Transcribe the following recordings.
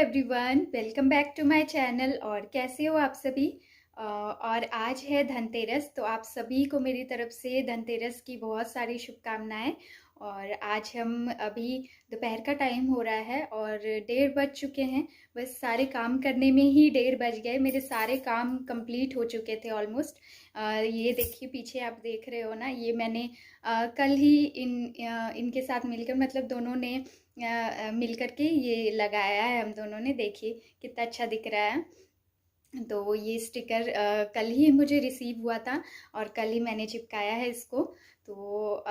Everyone, welcome back to my channel. और कैसे हो आप सभी। और आज है धनतेरस, तो आप सभी को मेरी तरफ से धनतेरस की बहुत सारी शुभकामनाएं। और आज हम अभी दोपहर का टाइम हो रहा है और 1:30 बज चुके हैं। बस सारे काम करने में ही 1:30 बज गए। मेरे सारे काम कंप्लीट हो चुके थे ऑलमोस्ट। ये देखिए पीछे आप देख रहे हो ना, ये मैंने कल ही इनके साथ मिलकर, मतलब दोनों ने मिल करके ये लगाया है हम दोनों ने। देखिए कितना अच्छा दिख रहा है। तो ये स्टिकर कल ही मुझे रिसीव हुआ था और कल ही मैंने चिपकाया है इसको। तो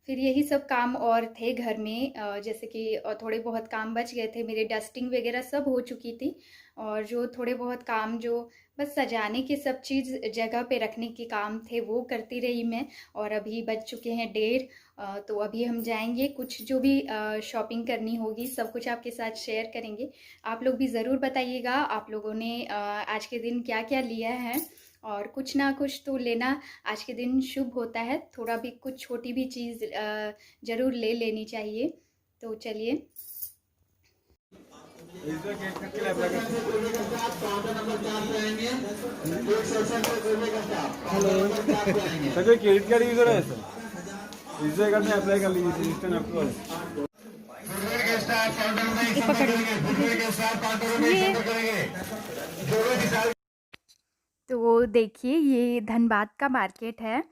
फिर यही सब काम और थे घर में, जैसे कि थोड़े बहुत काम बच गए थे। मेरे डस्टिंग वगैरह सब हो चुकी थी और जो थोड़े बहुत काम जो बस सजाने के सब चीज़ जगह पे रखने के काम थे वो करती रही मैं। और अभी बज चुके हैं 1:30। तो अभी हम जाएंगे, कुछ जो भी शॉपिंग करनी होगी सब कुछ आपके साथ शेयर करेंगे। आप लोग भी ज़रूर बताइएगा आप लोगों ने आज के दिन क्या क्या लिया है। और कुछ ना कुछ तो लेना आज के दिन शुभ होता है। थोड़ा भी कुछ छोटी भी चीज़ ज़रूर ले लेनी चाहिए। तो चलिए। हेलो सर, कोई क्रेडिट कार्ड यूजर है सर? विजय कार्ड में अप्लाई कर लीजिए, इंस्टेंट अप्रूवल। तो देखिए ये धनबाद का मार्केट है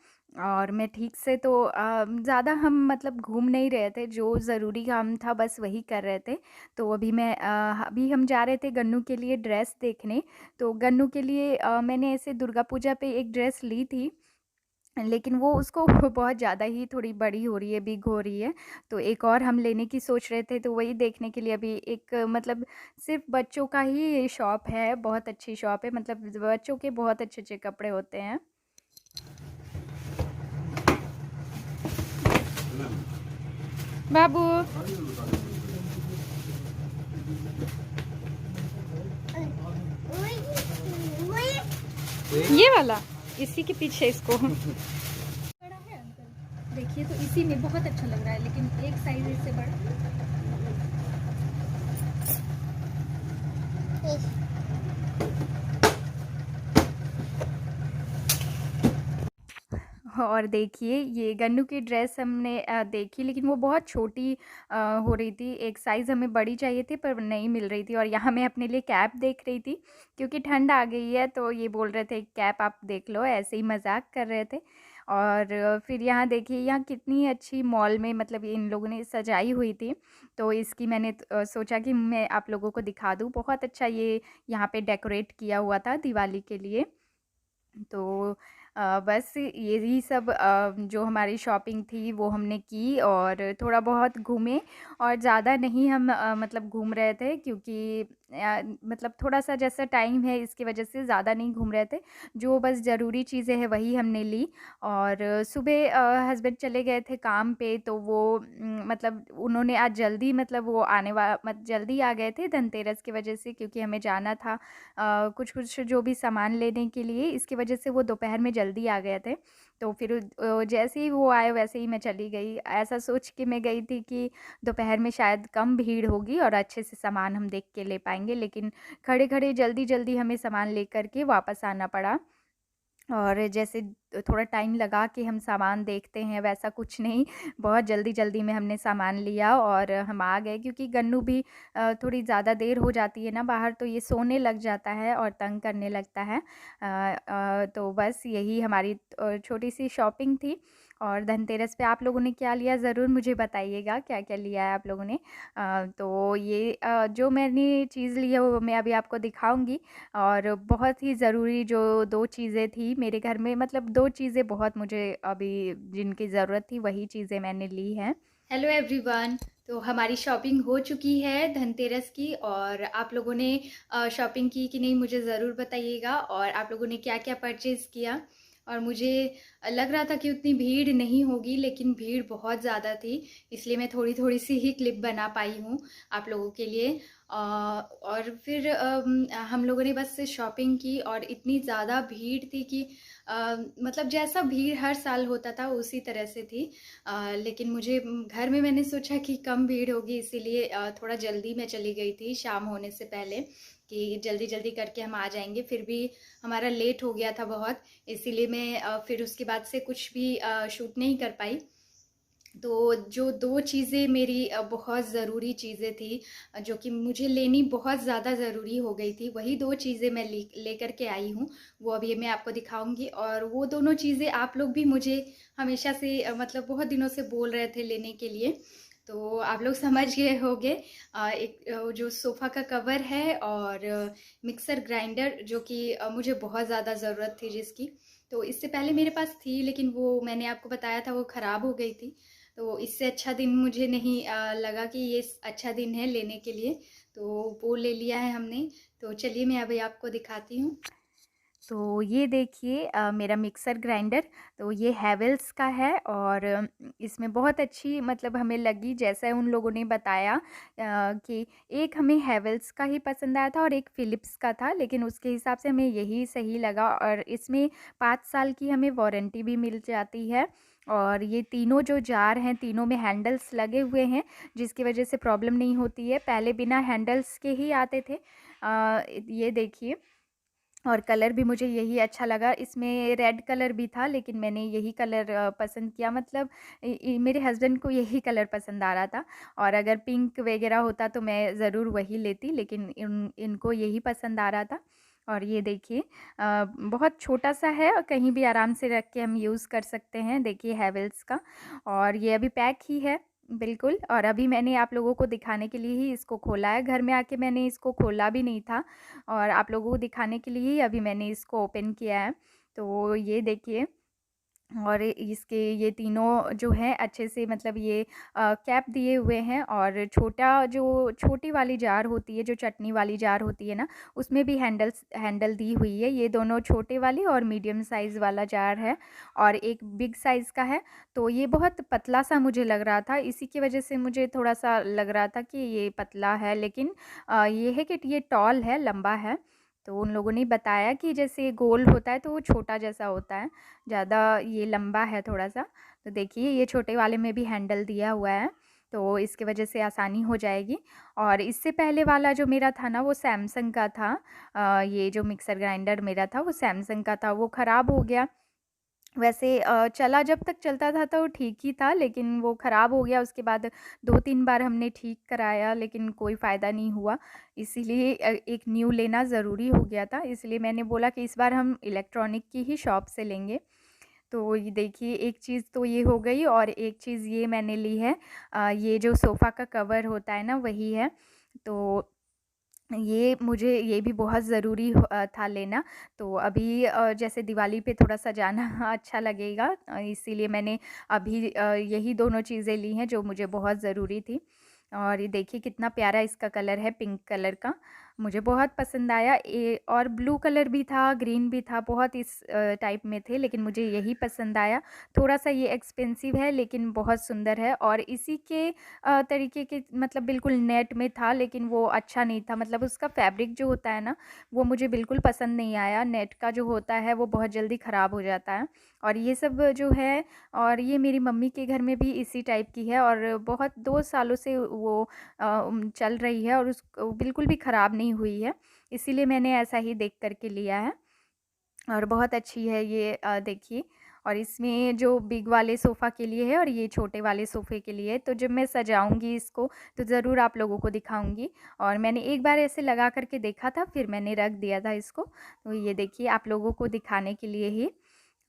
और मैं ठीक से तो ज़्यादा हम मतलब घूम नहीं रहे थे। जो ज़रूरी काम था बस वही कर रहे थे। तो अभी हम जा रहे थे गन्नू के लिए ड्रेस देखने। तो गन्नू के लिए मैंने ऐसे दुर्गा पूजा पे एक ड्रेस ली थी, लेकिन वो उसको बहुत ज़्यादा ही थोड़ी बड़ी हो रही है, बिग हो रही है। तो एक और हम लेने की सोच रहे थे, तो वही देखने के लिए अभी एक मतलब सिर्फ बच्चों का ही शॉप है। बहुत अच्छी शॉप है, मतलब बच्चों के बहुत अच्छे अच्छे कपड़े होते हैं। बाबू ये वाला, इसी के पीछे इसको बड़ा है अंकल। देखिए तो इसी में बहुत अच्छा लग रहा है, लेकिन एक साइज इससे बड़ा। और देखिए ये गन्नू की ड्रेस हमने देखी, लेकिन वो बहुत छोटी हो रही थी। एक साइज़ हमें बड़ी चाहिए थी पर नहीं मिल रही थी। और यहाँ मैं अपने लिए कैप देख रही थी, क्योंकि ठंड आ गई है। तो ये बोल रहे थे कैप आप देख लो, ऐसे ही मजाक कर रहे थे। और फिर यहाँ देखिए, यहाँ कितनी अच्छी मॉल में मतलब इन लोगों ने सजाई हुई थी। तो इसकी मैंने सोचा कि मैं आप लोगों को दिखा दूँ। बहुत अच्छा ये यहाँ पे डेकोरेट किया हुआ था दिवाली के लिए। तो बस यही सब जो हमारी शॉपिंग थी वो हमने की और थोड़ा बहुत घूमे। और ज़्यादा नहीं हम मतलब घूम रहे थे, क्योंकि मतलब थोड़ा सा जैसा टाइम है इसकी वजह से ज़्यादा नहीं घूम रहे थे। जो बस ज़रूरी चीज़ें हैं वही हमने ली। और सुबह हस्बैंड चले गए थे काम पे, तो वो मतलब उन्होंने आज जल्दी, मतलब वो जल्दी आ गए थे धनतेरस की वजह से, क्योंकि हमें जाना था कुछ कुछ जो भी सामान लेने के लिए। इसकी वजह से वो दोपहर में जल्दी आ गए थे। तो फिर जैसे ही वो आए वैसे ही मैं चली गई। ऐसा सोच के मैं गई थी कि दोपहर में शायद कम भीड़ होगी और अच्छे से सामान हम देख के ले पाएंगे, लेकिन खड़े खड़े जल्दी जल्दी हमें सामान लेकर के वापस आना पड़ा। और जैसे थोड़ा टाइम लगा कि हम सामान देखते हैं, वैसा कुछ नहीं। बहुत जल्दी जल्दी में हमने सामान लिया और हम आ गए, क्योंकि गन्नू भी थोड़ी ज़्यादा देर हो जाती है ना बाहर, तो ये सोने लग जाता है और तंग करने लगता है। तो बस यही हमारी छोटी सी शॉपिंग थी। और धनतेरस पे आप लोगों ने क्या लिया ज़रूर मुझे बताइएगा, क्या क्या लिया है आप लोगों ने। तो ये जो मैंने चीज़ ली है वो मैं अभी आपको दिखाऊंगी। और बहुत ही ज़रूरी जो 2 चीज़ें थी मेरे घर में, मतलब 2 चीज़ें बहुत मुझे अभी जिनकी ज़रूरत थी वही चीज़ें मैंने ली हैं। हेलो एवरीवन, तो हमारी शॉपिंग हो चुकी है धनतेरस की। और आप लोगों ने शॉपिंग की कि नहीं मुझे ज़रूर बताइएगा। और आप लोगों ने क्या क्या परचेज़ किया। और मुझे लग रहा था कि उतनी भीड़ नहीं होगी, लेकिन भीड़ बहुत ज़्यादा थी। इसलिए मैं थोड़ी थोड़ी सी ही क्लिप बना पाई हूँ आप लोगों के लिए। और फिर हम लोगों ने बस शॉपिंग की और इतनी ज़्यादा भीड़ थी कि मतलब जैसा भीड़ हर साल होता था उसी तरह से थी। लेकिन मुझे घर में मैंने सोचा कि कम भीड़ होगी, इसीलिए थोड़ा जल्दी मैं चली गई थी शाम होने से पहले, कि जल्दी जल्दी करके हम आ जाएंगे। फिर भी हमारा लेट हो गया था बहुत, इसीलिए मैं फिर उसके बाद से कुछ भी शूट नहीं कर पाई। तो जो 2 चीज़ें मेरी बहुत ज़रूरी चीज़ें थी, जो कि मुझे लेनी बहुत ज़्यादा ज़रूरी हो गई थी, वही 2 चीज़ें मैं लेकर के आई हूँ। वो अभी मैं आपको दिखाऊँगी, और वो दोनों चीज़ें आप लोग भी मुझे हमेशा से मतलब बहुत दिनों से बोल रहे थे लेने के लिए। तो आप लोग समझ गए होंगे। एक जो सोफ़ा का कवर है, और मिक्सर ग्राइंडर, जो कि मुझे बहुत ज़्यादा ज़रूरत थी जिसकी। तो इससे पहले मेरे पास थी, लेकिन वो मैंने आपको बताया था वो ख़राब हो गई थी। तो इससे अच्छा दिन मुझे नहीं लगा कि ये अच्छा दिन है लेने के लिए, तो वो ले लिया है हमने। तो चलिए मैं अभी आपको दिखाती हूँ। तो ये देखिए मेरा मिक्सर ग्राइंडर, तो ये हैवेल्स का है, और इसमें बहुत अच्छी मतलब हमें लगी, जैसा उन लोगों ने बताया कि एक हमें हैवेल्स का ही पसंद आया था और एक फ़िलिप्स का था, लेकिन उसके हिसाब से हमें यही सही लगा। और इसमें 5 साल की हमें वारंटी भी मिल जाती है। और ये तीनों जो जार हैं, तीनों में हैंडल्स लगे हुए हैं, जिसकी वजह से प्रॉब्लम नहीं होती है। पहले बिना हैंडल्स के ही आते थे। ये देखिए, और कलर भी मुझे यही अच्छा लगा। इसमें रेड कलर भी था, लेकिन मैंने यही कलर पसंद किया, मतलब मेरे हस्बैंड को यही कलर पसंद आ रहा था। और अगर पिंक वगैरह होता तो मैं ज़रूर वही लेती, लेकिन इनको यही पसंद आ रहा था। और ये देखिए बहुत छोटा सा है, और कहीं भी आराम से रख के हम यूज़ कर सकते हैं। देखिए हैवेल्स का, और ये अभी पैक ही है बिल्कुल। और अभी मैंने आप लोगों को दिखाने के लिए ही इसको खोला है, घर में आके मैंने इसको खोला भी नहीं था, और आप लोगों को दिखाने के लिए ही अभी मैंने इसको ओपन किया है। तो ये देखिए, और इसके ये तीनों जो हैं अच्छे से, मतलब ये कैप दिए हुए हैं। और जो छोटी वाली जार होती है, जो चटनी वाली जार होती है ना, उसमें भी हैंडल दी हुई है। ये दोनों छोटे वाली और मीडियम साइज़ वाला जार है, और एक बिग साइज़ का है। तो ये बहुत पतला सा मुझे लग रहा था, इसी की वजह से मुझे थोड़ा सा लग रहा था कि ये पतला है, लेकिन ये है कि ये टॉल है, लंबा है। तो उन लोगों ने बताया कि जैसे गोल होता है तो वो छोटा जैसा होता है, ज़्यादा ये लंबा है थोड़ा-सा। तो देखिए ये छोटे वाले में भी हैंडल दिया हुआ है, तो इसकी वजह से आसानी हो जाएगी। और इससे पहले वाला जो मेरा था ना, वो सैमसंग का था। ये जो मिक्सर ग्राइंडर मेरा था वो सैमसंग का था, वो ख़राब हो गया। वैसे चला, जब तक चलता था तो ठीक ही था, लेकिन वो ख़राब हो गया। उसके बाद 2-3 बार हमने ठीक कराया, लेकिन कोई फ़ायदा नहीं हुआ। इसीलिए एक न्यू लेना ज़रूरी हो गया था, इसलिए मैंने बोला कि इस बार हम इलेक्ट्रॉनिक की ही शॉप से लेंगे। तो ये देखिए, एक चीज़ तो ये हो गई, और एक चीज़ ये मैंने ली है, ये जो सोफ़ा का कवर होता है ना, वही है। तो ये मुझे ये भी बहुत ज़रूरी था लेना। तो अभी जैसे दिवाली पे थोड़ा सजाना अच्छा लगेगा, इसीलिए मैंने अभी यही दोनों चीज़ें ली हैं जो मुझे बहुत ज़रूरी थी। और ये देखिए कितना प्यारा इसका कलर है, पिंक कलर का, मुझे बहुत पसंद आया। और ब्लू कलर भी था, ग्रीन भी था, बहुत इस टाइप में थे, लेकिन मुझे यही पसंद आया। थोड़ा-सा ये एक्सपेंसिव है, लेकिन बहुत सुंदर है। और इसी के तरीके के, मतलब बिल्कुल नेट में था, लेकिन वो अच्छा नहीं था, मतलब उसका फैब्रिक जो होता है ना, वो मुझे बिल्कुल पसंद नहीं आया। नेट का जो होता है वो बहुत जल्दी ख़राब हो जाता है। और ये सब जो है, और ये मेरी मम्मी के घर में भी इसी टाइप की है, और बहुत 2 सालों से वो चल रही है, और बिल्कुल भी ख़राब नहीं हुई है। इसीलिए मैंने ऐसा ही देख कर के लिया है, और बहुत अच्छी है ये, देखिए। और इसमें जो बिग वाले सोफ़ा के लिए है, और ये छोटे वाले सोफ़े के लिए है। तो जब मैं सजाऊँगी इसको तो ज़रूर आप लोगों को दिखाऊँगी। और मैंने एक बार ऐसे लगा कर के देखा था, फिर मैंने रख दिया था इसको। तो ये देखिए, आप लोगों को दिखाने के लिए ही।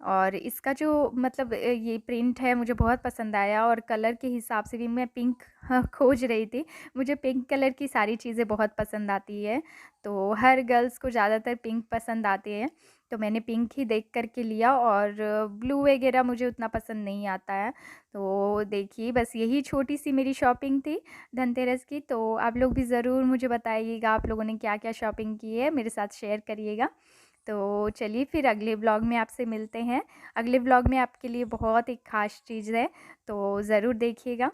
और इसका जो मतलब ये प्रिंट है मुझे बहुत पसंद आया, और कलर के हिसाब से भी मैं पिंक खोज रही थी। मुझे पिंक कलर की सारी चीज़ें बहुत पसंद आती है, तो हर गर्ल्स को ज़्यादातर पिंक पसंद आते हैं। तो मैंने पिंक ही देख कर के लिया, और ब्लू वगैरह मुझे उतना पसंद नहीं आता है। तो देखिए, बस यही छोटी-सी मेरी शॉपिंग थी धनतेरस की। तो आप लोग भी ज़रूर मुझे बताइएगा आप लोगों ने क्या-क्या शॉपिंग की है, मेरे साथ शेयर करिएगा। तो चलिए फिर अगले व्लॉग में आपसे मिलते हैं। अगले व्लॉग में आपके लिए बहुत एक ख़ास चीज़ है, तो ज़रूर देखिएगा।